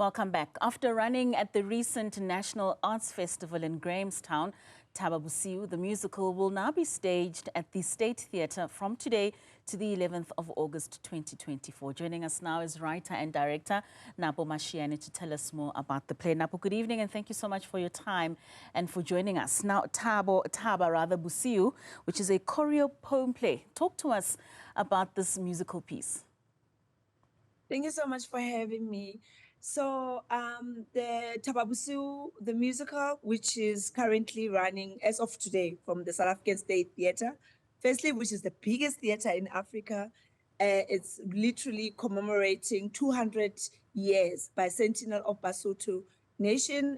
Welcome back. After running at the recent National Arts Festival in Grahamstown, Thaba Bosiu, the musical, will now be staged at the State Theatre from today to the 11th of August 2024. Joining us now is writer and director Napo Masheane to tell us more about the play. Napo, good evening and thank you so much for your time and for joining us. Now, Thaba Bosiu, which is a choreo poem play. Talk to us about this musical piece. Thank you so much for having me. So the Thaba Bosiu, the musical, which is currently running as of today from the South African State Theatre, firstly, which is the biggest theatre in Africa. It's literally commemorating 200 years bicentennial of Basotho nation.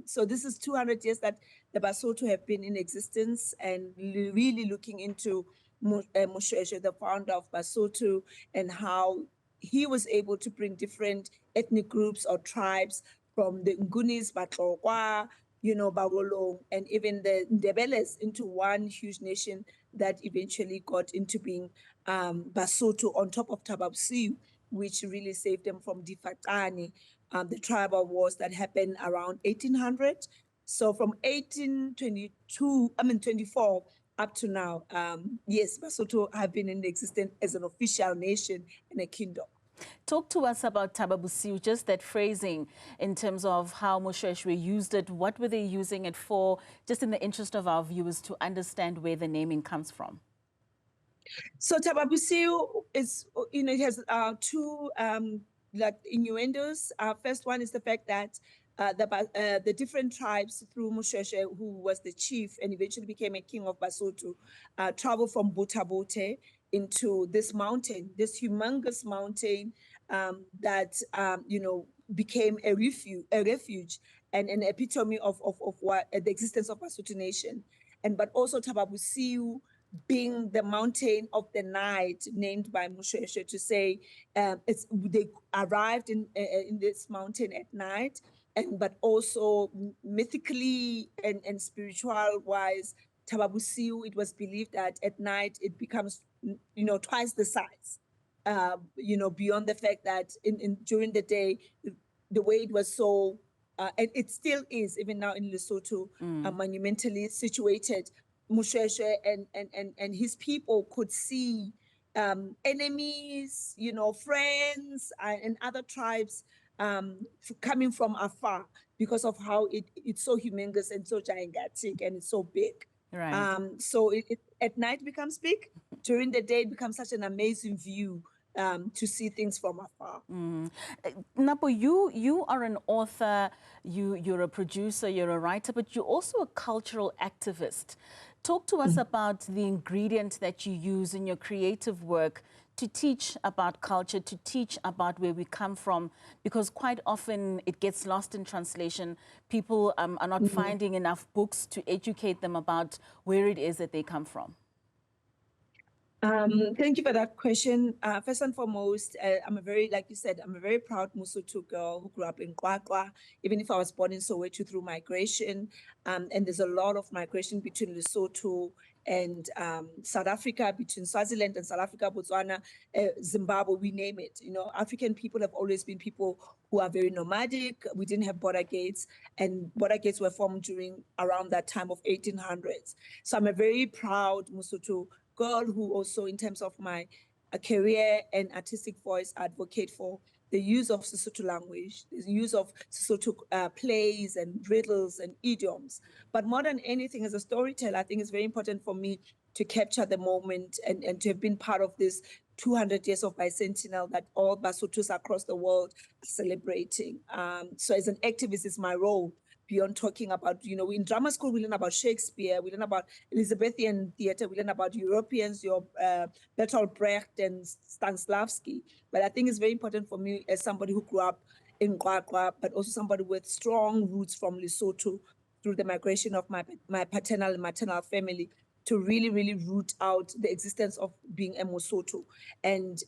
So this is 200 years that the Basotho have been in existence and really looking into Moshweshwe, the founder of Basotho, and how he was able to bring different ethnic groups or tribes from the Ngunis, Batlokwa, Bawolong, and even the Ndebeles into one huge nation that eventually got into being Basotho on top of Thaba Bosiu, which really saved them from Difaqane, the tribal wars that happened around 1800. So from 1824 up to now, yes, Basotho have been in existence as an official nation and a kingdom. Talk to us about Thaba Bosiu, just that phrasing in terms of how Moshweshwe used it. What were they using it for? Just in the interest of our viewers to understand where the naming comes from. So Thaba Bosiu is, it has two like innuendos. First one is the fact that the different tribes through Moshweshwe, who was the chief and eventually became a king of Basotho, traveled from Butabote into this mountain, this humongous mountain that became a refuge and an epitome of what the existence of Basotho nation, but also Thaba Bosiu being the mountain of the night, named by Moshweshwe to say they arrived in this mountain at night, but also mythically and spiritual wise, Thaba Bosiu, it was believed that at night it becomes twice the size. Beyond the fact that during the day, the way it was so, and it still is, even now in Lesotho, monumentally situated, Moshweshwe and his people could see enemies, friends and other tribes coming from afar because of how it's so humongous and so gigantic and it's so big. Right. So it at night becomes big. During the day, it becomes such an amazing view to see things from afar. Napo, you are an author, you're a producer, you're a writer, but you're also a cultural activist. Talk to us about the ingredient that you use in your creative work to teach about culture, to teach about where we come from, because quite often it gets lost in translation. People are not finding enough books to educate them about where it is that they come from. Thank you for that question. First and foremost, I'm a very, like you said, I'm a very proud Mosotho girl who grew up in Kwakwa, even if I was born in Soweto through migration. And there's a lot of migration between Lesotho and South Africa, between Swaziland and South Africa, Botswana, Zimbabwe, we name it. African people have always been people who are very nomadic. We didn't have border gates, and border gates were formed around that time of 1800s. So I'm a very proud Mosotho girl who also, in terms of my career and artistic voice, advocate for the use of Sesotho language, the use of Sesotho plays and riddles and idioms. But more than anything, as a storyteller, I think it's very important for me to capture the moment and to have been part of this 200 years of bicentennial that all Basothos across the world are celebrating. So as an activist, it's my role. Beyond talking about, in drama school, we learn about Shakespeare, we learn about Elizabethan theater, we learn about Europeans, your Bertolt Brecht and Stanislavski. But I think it's very important for me as somebody who grew up in Kwakwa, but also somebody with strong roots from Lesotho through the migration of my paternal and maternal family to really, really root out the existence of being a Mosotho. And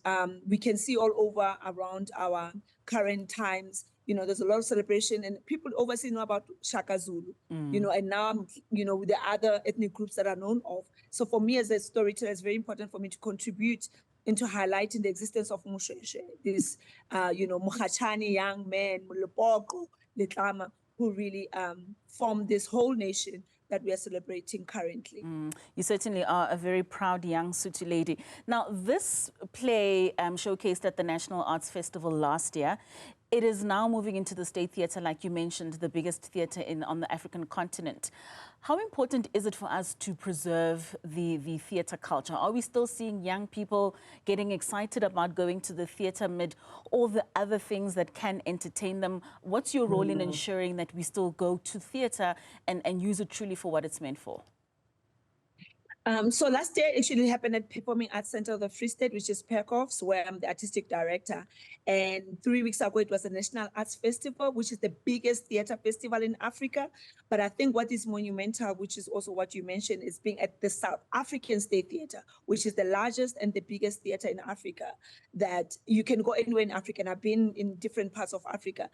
we can see all over around our current times, there's a lot of celebration and people overseas know about Shaka Zulu, and now I'm, with the other ethnic groups that are known of. So for me as a storyteller, it's very important for me to contribute into highlighting the existence of Musheshe, this, Mokhatshane young man, Lepoko, Letlama, who really formed this whole nation that we are celebrating currently. You certainly are a very proud young Sotho lady. Now, this play showcased at the National Arts Festival last year. It is now moving into the State Theatre, like you mentioned, the biggest theatre on the African continent. How important is it for us to preserve the theatre culture? Are we still seeing young people getting excited about going to the theatre amid all the other things that can entertain them? What's your role in ensuring that we still go to theatre and use it truly for what it's meant for? So last year actually happened at Performing Arts Center of the Free State, which is Perkoffs, where I'm the artistic director. And 3 weeks ago, it was the National Arts Festival, which is the biggest theater festival in Africa. But I think what is monumental, which is also what you mentioned, is being at the South African State Theatre, which is the largest and the biggest theater in Africa, that you can go anywhere in Africa. And I've been in different parts of Africa.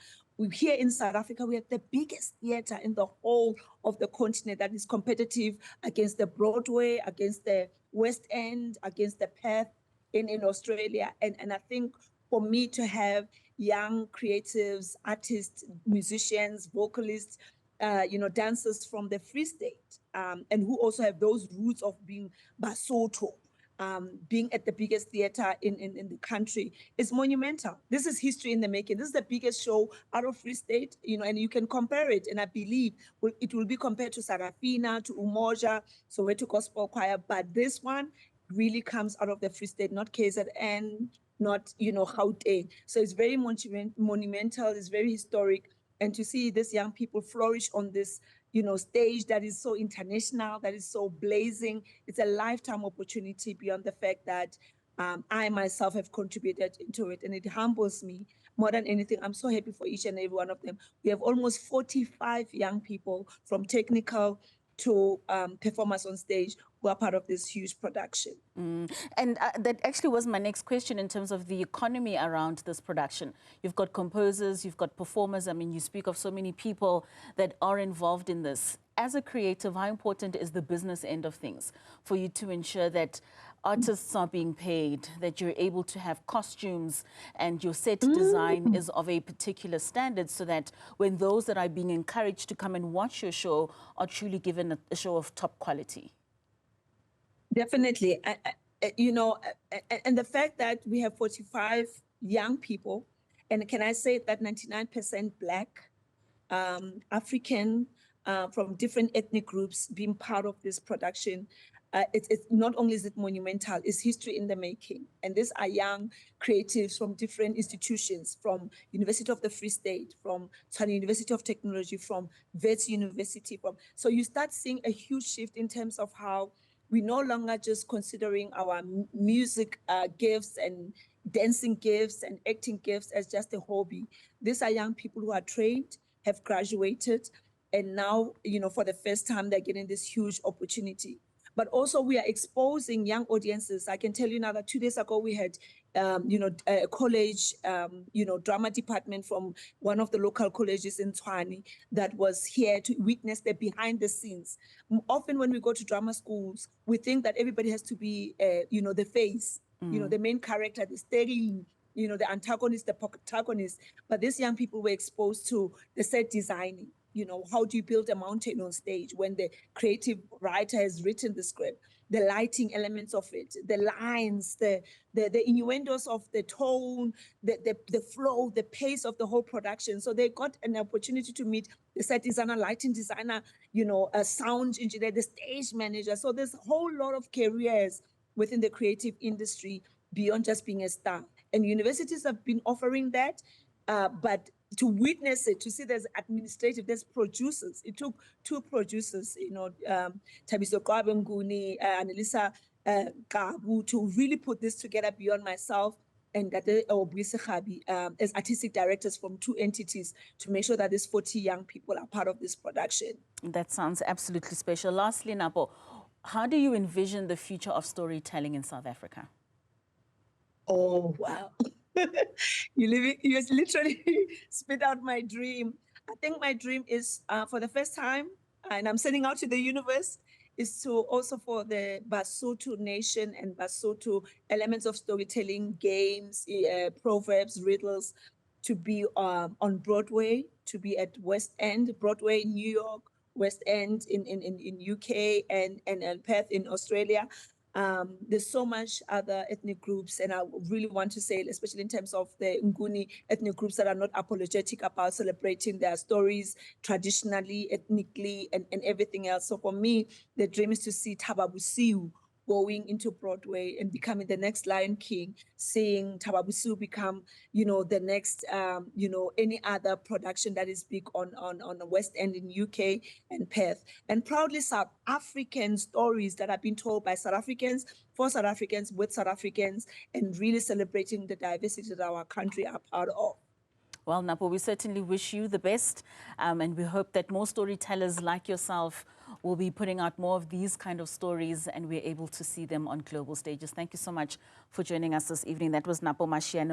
Here in South Africa, we have the biggest theater in the whole of the continent that is competitive against the Broadway, against the West End, against the Perth in Australia. And I think for me to have young creatives, artists, musicians, vocalists, dancers from the Free State, and who also have those roots of being Basotho, being at the biggest theater in the country is monumental. This is history in the making. This is the biggest show out of Free State, and you can compare it. And I believe it will be compared to Sarafina, to Umoja, Soweto Gospel Choir. But this one really comes out of the Free State, not KZN, not, Gauteng. So it's very monumental. It's very historic. And to see these young people flourish on this stage that is so international, that is so blazing. It's a lifetime opportunity beyond the fact that I myself have contributed into it, and it humbles me more than anything. I'm so happy for each and every one of them. We have almost 45 young people from technical to performers on stage who are part of this huge production. And that actually was my next question in terms of the economy around this production. You've got composers, you've got performers. I mean, you speak of so many people that are involved in this. As a creative, how important is the business end of things for you to ensure that artists are being paid, that you're able to have costumes and your set design is of a particular standard, so that when those that are being encouraged to come and watch your show are truly given a show of top quality? Definitely. And the fact that we have 45 young people, and can I say that 99% Black, African, from different ethnic groups being part of this production, it's not only is it monumental, it's history in the making. And these are young creatives from different institutions, from University of the Free State, from Tshwane University of Technology, from Wits University. So you start seeing a huge shift in terms of how we're no longer just considering our music gifts and dancing gifts and acting gifts as just a hobby. These are young people who are trained, have graduated, and now, for the first time, they're getting this huge opportunity. But also we are exposing young audiences. I can tell you now that 2 days ago we had, a college, drama department from one of the local colleges in Tshwane that was here to witness the behind the scenes. Often when we go to drama schools, we think that everybody has to be, the face, the main character, the sterling, the antagonist, the protagonist. But these young people were exposed to the set designing. How do you build a mountain on stage when the creative writer has written the script, the lighting elements of it, the lines, the innuendos of the tone, the flow, the pace of the whole production. So they got an opportunity to meet the set designer, lighting designer, a sound engineer, the stage manager. So there's a whole lot of careers within the creative industry beyond just being a star. And universities have been offering that, but to witness it, to see there's administrative, there's producers. It took 2 producers, Thabiso Kwabenguni, Annalisa Kabu, to really put this together beyond myself and Dade Obwise Khabi, as artistic directors from 2 entities, to make sure that these 40 young people are part of this production. That sounds absolutely special. Lastly, Napo, how do you envision the future of storytelling in South Africa? Oh, wow. You literally spit out my dream. I think my dream is, for the first time, and I'm sending out to the universe, is to also for the Basotho nation and Basotho elements of storytelling, games, proverbs, riddles, to be on Broadway, to be at West End, Broadway in New York, West End in UK, and Perth in Australia. There's so much other ethnic groups, and I really want to say, especially in terms of the Nguni ethnic groups that are not apologetic about celebrating their stories traditionally, ethnically, and everything else. So for me, the dream is to see Thaba Bosiu going into Broadway and becoming the next Lion King, seeing Thaba Bosiu become, the next, any other production that is big on the West End in UK and Perth. And proudly South African stories that have been told by South Africans, for South Africans, with South Africans, and really celebrating the diversity that our country are part of. Well, Napo, we certainly wish you the best, and we hope that more storytellers like yourself will be putting out more of these kind of stories, and we're able to see them on global stages. Thank you so much for joining us this evening. That was Napo Masheane.